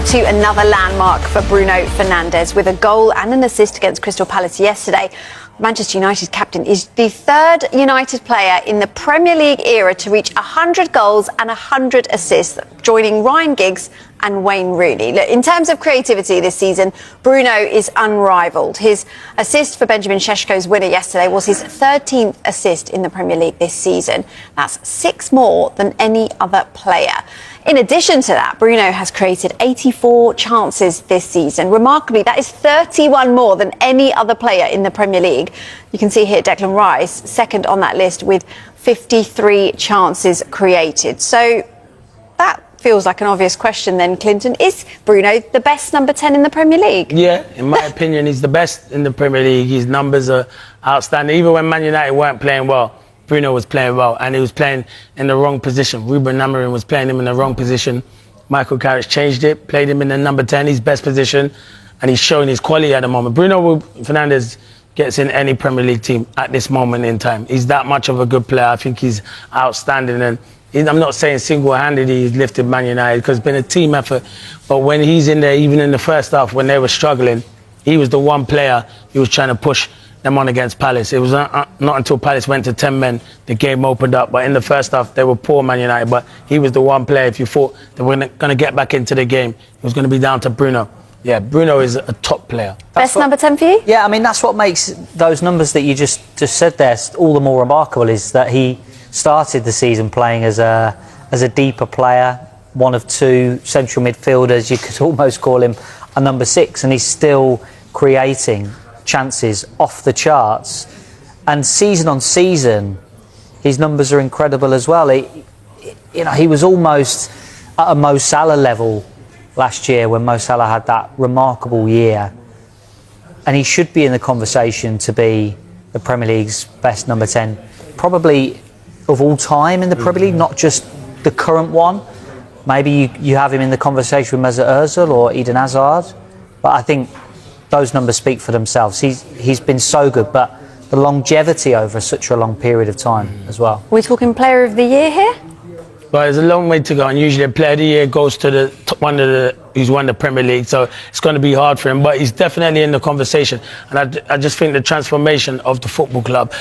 to another landmark for Bruno Fernandes with a goal and an assist against Crystal Palace yesterday. Manchester United captain is the third United player in the Premier League era to reach 100 goals and 100 assists, joining Ryan Giggs and Wayne Rooney. Look, in terms of creativity this season, Bruno is unrivalled. His assist for Benjamin Šeško's winner yesterday was his 13th assist in the Premier League this season. That's 6 more than any other player. In addition to that, Bruno has created 84 chances this season. Remarkably, that is 31 more than any other player in the Premier League. You can see here Declan Rice, second on that list with 53 chances created. So that feels like an obvious question then, Clinton. Is Bruno the best number 10 in the Premier League? Yeah, in my opinion, he's the best in the Premier League. His numbers are outstanding. Even when Man United weren't playing well, Bruno was playing well, and he was playing in the wrong position. Ruben Amorim was playing him in the wrong position. Michael Carrick changed it, played him in the number 10, his best position, and he's showing his quality at the moment. Bruno Fernandes gets in any Premier League team at this moment in time. He's that much of a good player. I think he's outstanding, and I'm not saying single-handedly he's lifted Man United, because it's been a team effort, but when he's in there, even in the first half, when they were struggling, he was the one player who was trying to push them on against Palace. It was not until Palace went to 10 men the game opened up. But in the first half, they were poor, Man United. But he was the one player, if you thought they were going to get back into the game, it was going to be down to Bruno. Yeah, Bruno is a top player. Best number 10 for you? Yeah, I mean, that's what makes those numbers that you just said there all the more remarkable, is that he started the season playing as a deeper player, one of 2 central midfielders. You could almost call him a number 6, and he's still creating chances off the charts, and season on season his numbers are incredible as well. He was almost at a Mo Salah level last year when Mo Salah had that remarkable year, and he should be in the conversation to be the Premier League's best number 10, probably of all time in the Premier League, not just the current one. Maybe you have him in the conversation with Mesut Ozil or Eden Hazard, but I think those numbers speak for themselves. He's been so good, but the longevity over such a long period of time as well. Are we talking Player of the Year here? Well, there's a long way to go, and usually a Player of the Year goes to the top one of the who's won the Premier League, so it's going to be hard for him. But he's definitely in the conversation, and I just think the transformation of the football club.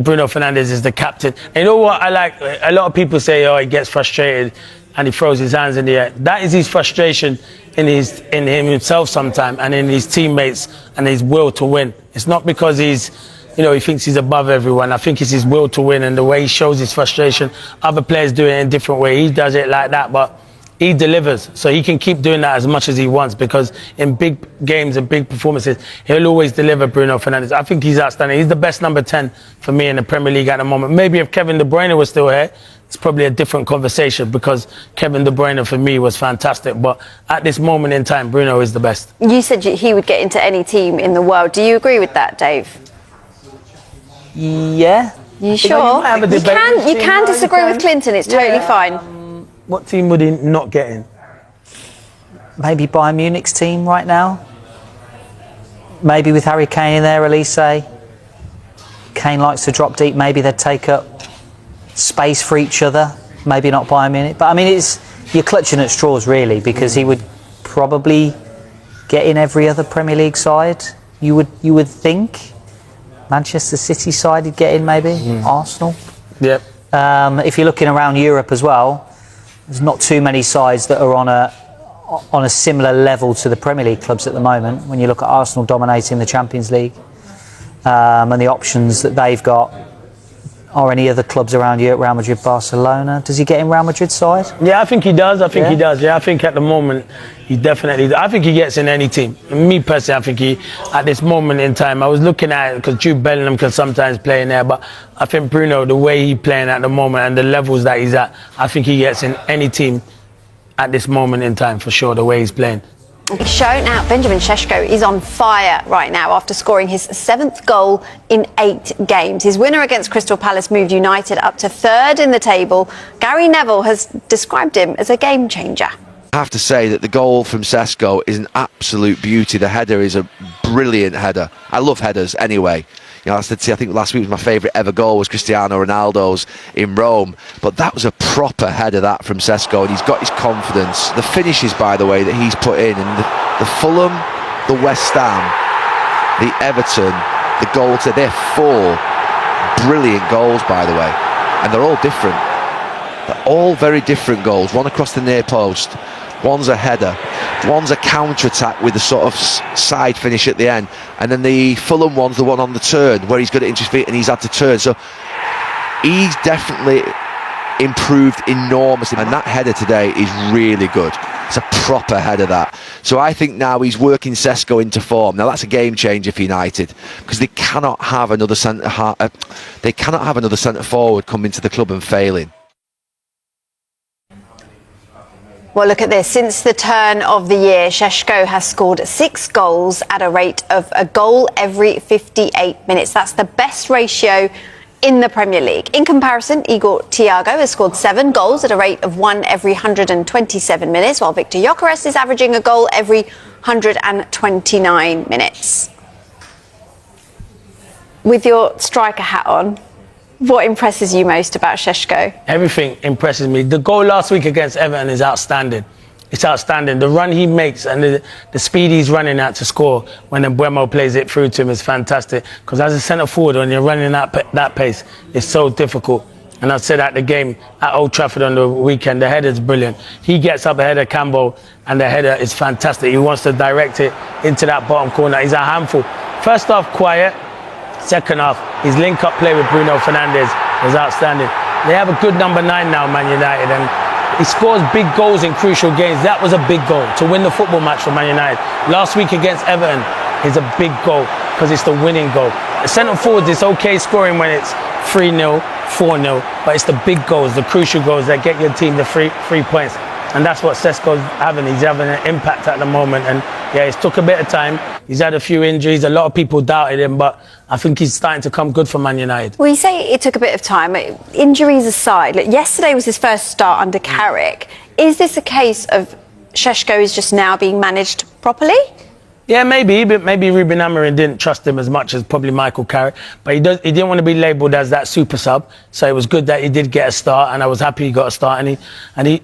Bruno Fernandes is the captain. And you know what I like? A lot of people say, oh, he gets frustrated and he throws his hands in the air. That is his frustration in himself sometimes, and in his teammates, and his will to win. It's not because he thinks he's above everyone. I think it's his will to win, and the way he shows his frustration. Other players do it in a different way. He does it like that, but he delivers. So he can keep doing that as much as he wants, because in big games and big performances, he'll always deliver, Bruno Fernandes. I think he's outstanding. He's the best number 10 for me in the Premier League at the moment. Maybe if Kevin De Bruyne was still here, it's probably a different conversation, because Kevin De Bruyne for me was fantastic. But at this moment in time, Bruno is the best. You said he would get into any team in the world. Do you agree with that, Dave? Yeah. You sure? You can disagree with Clinton. It's totally fine. What team would he not get in? Maybe Bayern Munich's team right now. Maybe with Harry Kane in there, Elise. Kane likes to drop deep. Maybe they'd take up space for each other. Maybe not Bayern Munich. But I mean, you're clutching at straws really, because he would probably get in every other Premier League side. You would think. Manchester City side he'd get in, maybe. Arsenal. Yep. If you're looking around Europe as well, there's not too many sides that are on a similar level to the Premier League clubs at the moment. When you look at Arsenal dominating the Champions League, and the options that they've got, or any other clubs around Europe, Real Madrid, Barcelona. Does he get in Real Madrid's side? Yeah, I think he does. I think he does. Yeah, I think at the moment he definitely. I think he gets in any team. Me personally, I think he, at this moment in time, I was looking at it because Jude Bellingham can sometimes play in there, but I think Bruno, the way he's playing at the moment and the levels that he's at, I think he gets in any team at this moment in time for sure. The way he's playing. Shown out, Benjamin Šeško is on fire right now after scoring his 7th goal in 8 games. His winner against Crystal Palace moved United up to 3rd in the table. Gary Neville has described him as a game changer. I have to say that the goal from Šeško is an absolute beauty. The header is a brilliant header. I love headers anyway. You know, I said to you, I think last week was my favourite ever goal was Cristiano Ronaldo's in Rome. But that was a proper header, that, from Sesko, and he's got his confidence. The finishes, by the way, that he's put in, and the Fulham, the West Ham, the Everton, the goal to, they're 4 brilliant goals, by the way, and they're all different. They're all very different goals. One across the near post, one's a header, one's a counter-attack with a sort of side finish at the end, and then the Fulham one's the one on the turn where he's got it into his feet and he's had to turn. So he's definitely improved enormously, and that header today is really good. It's a proper header, that. So I think now he's working Sesko into form. Now that's a game changer for United, because they cannot have another centre forward come into the club and failing. Well, look at this. Since the turn of the year, Šeško has scored 6 goals at a rate of a goal every 58 minutes. That's the best ratio in the Premier League. In comparison, Igor Thiago has scored 7 goals at a rate of 1 every 127 minutes, while Viktor Gyökeres is averaging a goal every 129 minutes. With your striker hat on, what impresses you most about Šeško? Everything impresses me. The goal last week against Everton is outstanding. It's outstanding. The run he makes and the speed he's running at to score when Mbeumo plays it through to him is fantastic. Because as a centre forward, when you're running at that pace, it's so difficult. And I said at the game at Old Trafford on the weekend, the header's brilliant. He gets up ahead of Campbell and the header is fantastic. He wants to direct it into that bottom corner. He's a handful. First half, quiet. Second half, his link-up play with Bruno Fernandes was outstanding. They have a good number 9 now, Man United, and he scores big goals in crucial games. That was a big goal to win the football match for Man United. Last week against Everton is a big goal because it's the winning goal. The centre forwards, it's okay scoring when it's 3-0, 4-0, but it's the big goals, the crucial goals that get your team the three points. And that's what Sesko's having. He's having an impact at the moment. And yeah, it's took a bit of time. He's had a few injuries. A lot of people doubted him, but I think he's starting to come good for Man United. Well, you say it took a bit of time. Injuries aside, look, yesterday was his first start under Carrick. Is this a case of Šeško is just now being managed properly? Yeah, maybe Ruben Amorim didn't trust him as much as probably Michael Carrick, but he didn't want to be labelled as that super sub. So it was good that he did get a start, and I was happy he got a start. And he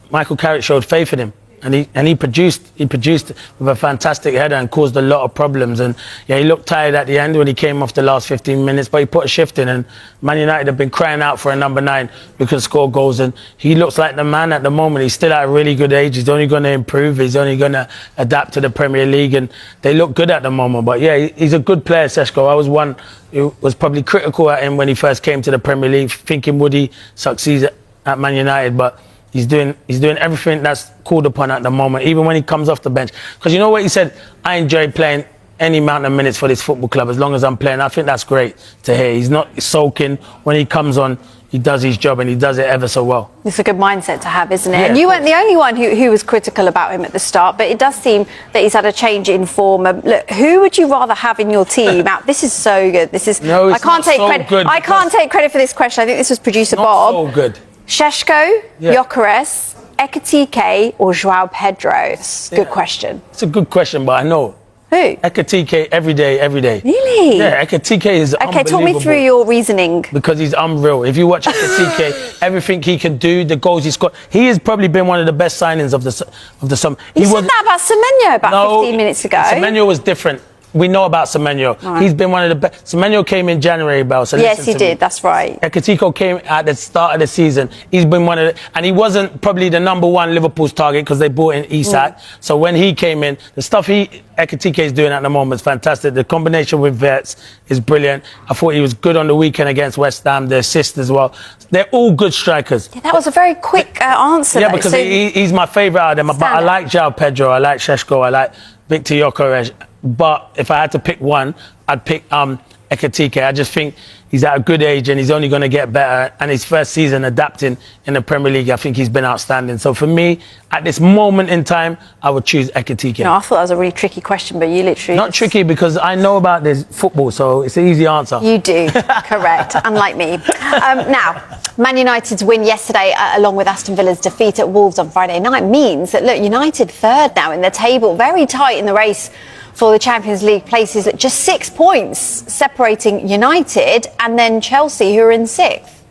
Michael Carrick showed faith in him, and he produced with a fantastic header and caused a lot of problems. And yeah, he looked tired at the end when he came off the last 15 minutes, but he put a shift in, and Man United have been crying out for a number 9 who can score goals, and he looks like the man at the moment. He's still at a really good age. He's only going to improve. He's only going to adapt to the Premier League, and they look good at the moment. But yeah, he's a good player, Šeško. I was one who was probably critical at him when he first came to the Premier League, thinking would he succeed at Man United, but he's doing everything that's called upon at the moment, even when he comes off the bench. Because you know what he said? I enjoy playing any amount of minutes for this football club as long as I'm playing. I think that's great to hear. He's not sulking. When he comes on, he does his job, and he does it ever so well. It's a good mindset to have, isn't it? Yeah, and you weren't the only one who was critical about him at the start, but it does seem that he's had a change in form. Look, who would you rather have in your team? This is so good. This is. No, it's I can't not take so credit. good I can't take credit for this question. I think this was producer Not Bob. so good. Šeško, Gyökeres, Ekitike, or João Pedro? It's a good question. It's a good question, but I know. Who? Ekitike every day. Really? Yeah, Ekitike is Okay, talk me through your reasoning. Because he's unreal. If you watch Ekitike, everything he can do, the goals he scored, he has probably been one of the best signings of the summer. You said that about Semenyo about 15 minutes ago. Semenyo was different. We know about Semenyo. Right. He's been one of the best. Semenyo came in January, Bell. So yes, he did. That's right. Ekitike came at the start of the season. He's been one of the, and he wasn't probably the number 1 Liverpool's target because they bought in Isak. So when he came in, the stuff Ekitike is doing at the moment is fantastic. The combination with Wirtz is brilliant. I thought he was good on the weekend against West Ham. The assist as well. They're all good strikers. Yeah, that was a very quick answer. Yeah, though. because he's my favourite of them. But I like João Pedro. I like Šeško. I like Viktor Gyökeres. But if I had to pick one, I'd pick Ekitike. I just think he's at a good age and he's only going to get better. And his first season adapting in the Premier League, I think he's been outstanding. So for me, at this moment in time, I would choose Ekitike. No, I thought that was a really tricky question, but you literally... Not tricky because I know about this football, so it's an easy answer. You do, correct, unlike me. Now, Man United's win yesterday, along with Aston Villa's defeat at Wolves on Friday night, means that, look, United third now in the table, very tight in the race for the Champions League places at just 6 points, separating United and then Chelsea, who are in 6th.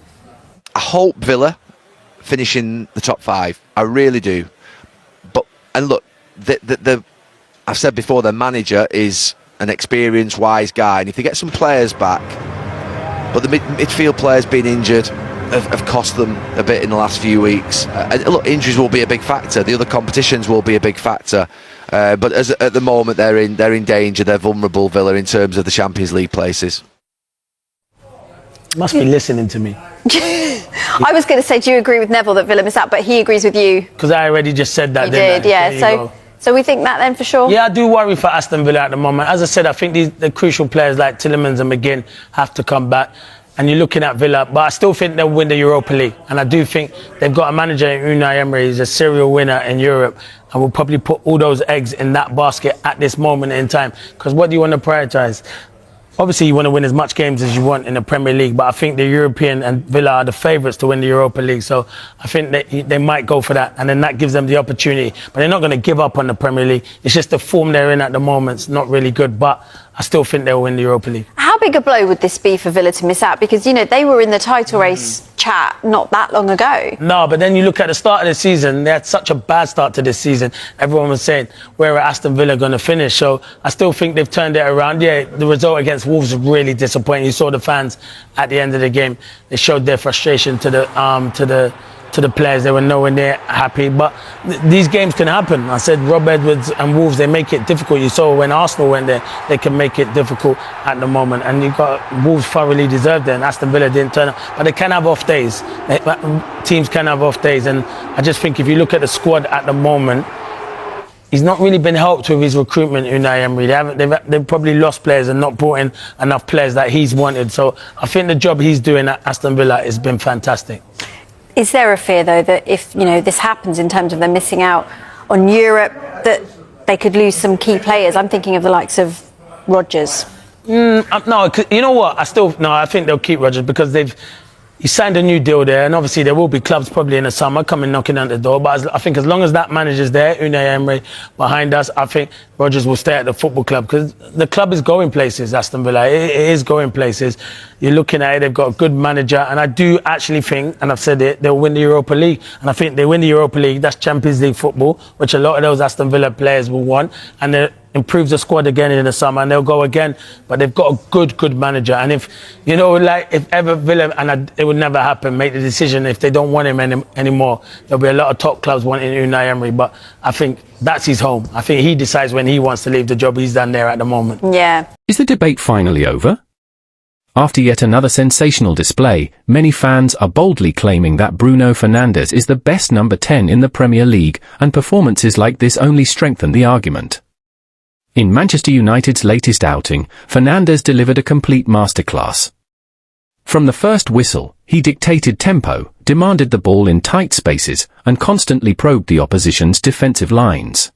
I hope Villa finish in the top 5. I really do. And look, I've said before, their manager is an experienced, wise guy, and if they get some players back, but the midfield players being injured have cost them a bit in the last few weeks. And look, injuries will be a big factor. The other competitions will be a big factor. But at the moment, they're in danger. They're vulnerable, Villa, in terms of the Champions League places. Must be listening to me. I was going to say, do you agree with Neville that Villa miss out? But he agrees with you. Because I already just said that. You did, yeah. So we think that then for sure? Yeah, I do worry for Aston Villa at the moment. As I said, I think the crucial players like Tielemans and McGinn have to come back. And you're looking at Villa, but I still think they'll win the Europa League. And I do think they've got a manager in Unai Emery. He's a serial winner in Europe. And we'll probably put all those eggs in that basket at this moment in time. Because what do you want to prioritise? Obviously, you want to win as much games as you want in the Premier League, but I think the European and Villa are the favourites to win the Europa League. So I think they might go for that, and then that gives them the opportunity. But they're not going to give up on the Premier League. It's just the form they're in at the moment is not really good, but I still think they'll win the Europa League. How big a blow would this be for Villa to miss out? Because, you know, they were in the title race chat not that long ago. No, but then you look at the start of the season, they had such a bad start to this season. Everyone was saying, where are Aston Villa going to finish? So I still think they've turned it around. Yeah, the result against Wolves was really disappointing. You saw the fans at the end of the game. They showed their frustration to the players. They were nowhere near happy. But these games can happen. I said Rob Edwards and Wolves, they make it difficult. You saw when Arsenal went there, they can make it difficult at the moment. And you got Wolves thoroughly deserved it, and Aston Villa didn't turn up. But they can have off days. Teams can have off days. And I just think if you look at the squad at the moment, he's not really been helped with his recruitment, Unai Emery. They've probably lost players and not brought in enough players that he's wanted. So I think the job he's doing at Aston Villa has been fantastic. Is there a fear, though, that if, you know, this happens in terms of them missing out on Europe, that they could lose some key players? I'm thinking of the likes of Rodgers. No, you know what? I think they'll keep Rodgers because he signed a new deal there, and obviously there will be clubs probably in the summer coming knocking at the door. But I think as long as that manager's there, Unai Emery behind us, I think Rodgers will stay at the football club because the club is going places. Aston Villa, it is going places. You're looking at it; they've got a good manager, and I do actually think, and I've said it, they'll win the Europa League. And I think they win the Europa League. That's Champions League football, which a lot of those Aston Villa players will want, and they improve the squad again in the summer, and they'll go again. But they've got a good manager, and if ever Villa, and it would never happen, make the decision if they don't want him anymore, there'll be a lot of top clubs wanting Unai Emery. But I think that's his home. I think he decides when he wants to leave the job he's done there at the moment. Yeah. Is the debate finally over? After yet another sensational display, many fans are boldly claiming that Bruno Fernandes is the best number 10 in the Premier League, and performances like this only strengthen the argument. In Manchester United's latest outing, Fernandes delivered a complete masterclass. From the first whistle, he dictated tempo, demanded the ball in tight spaces, and constantly probed the opposition's defensive lines.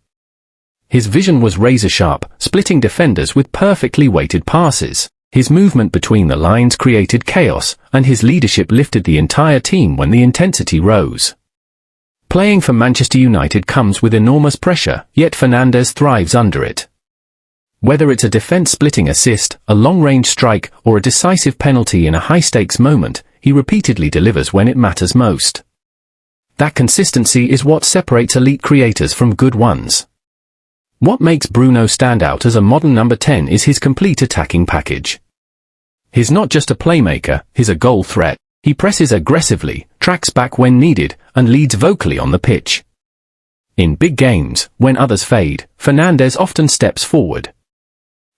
His vision was razor-sharp, splitting defenders with perfectly weighted passes. His movement between the lines created chaos, and his leadership lifted the entire team when the intensity rose. Playing for Manchester United comes with enormous pressure, yet Fernandes thrives under it. Whether it's a defense-splitting assist, a long-range strike, or a decisive penalty in a high-stakes moment, he repeatedly delivers when it matters most. That consistency is what separates elite creators from good ones. What makes Bruno stand out as a modern number 10 is his complete attacking package. He's not just a playmaker, he's a goal threat. He presses aggressively, tracks back when needed, and leads vocally on the pitch. In big games, when others fade, Fernandes often steps forward.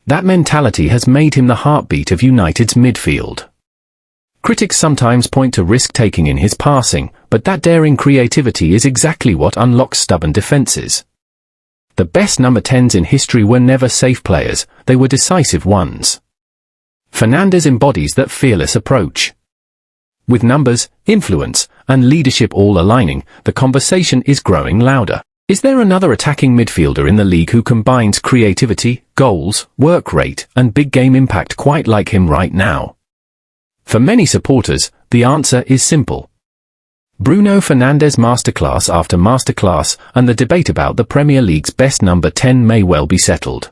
That mentality has made him the heartbeat of United's midfield. Critics sometimes point to risk-taking in his passing, but that daring creativity is exactly what unlocks stubborn defenses. The best number 10s in history were never safe players, they were decisive ones. Fernandes embodies that fearless approach. With numbers, influence, and leadership all aligning, the conversation is growing louder. Is there another attacking midfielder in the league who combines creativity, goals, work rate, and big game impact quite like him right now? For many supporters, the answer is simple. Bruno Fernandes masterclass after masterclass, and the debate about the Premier League's best number 10 may well be settled.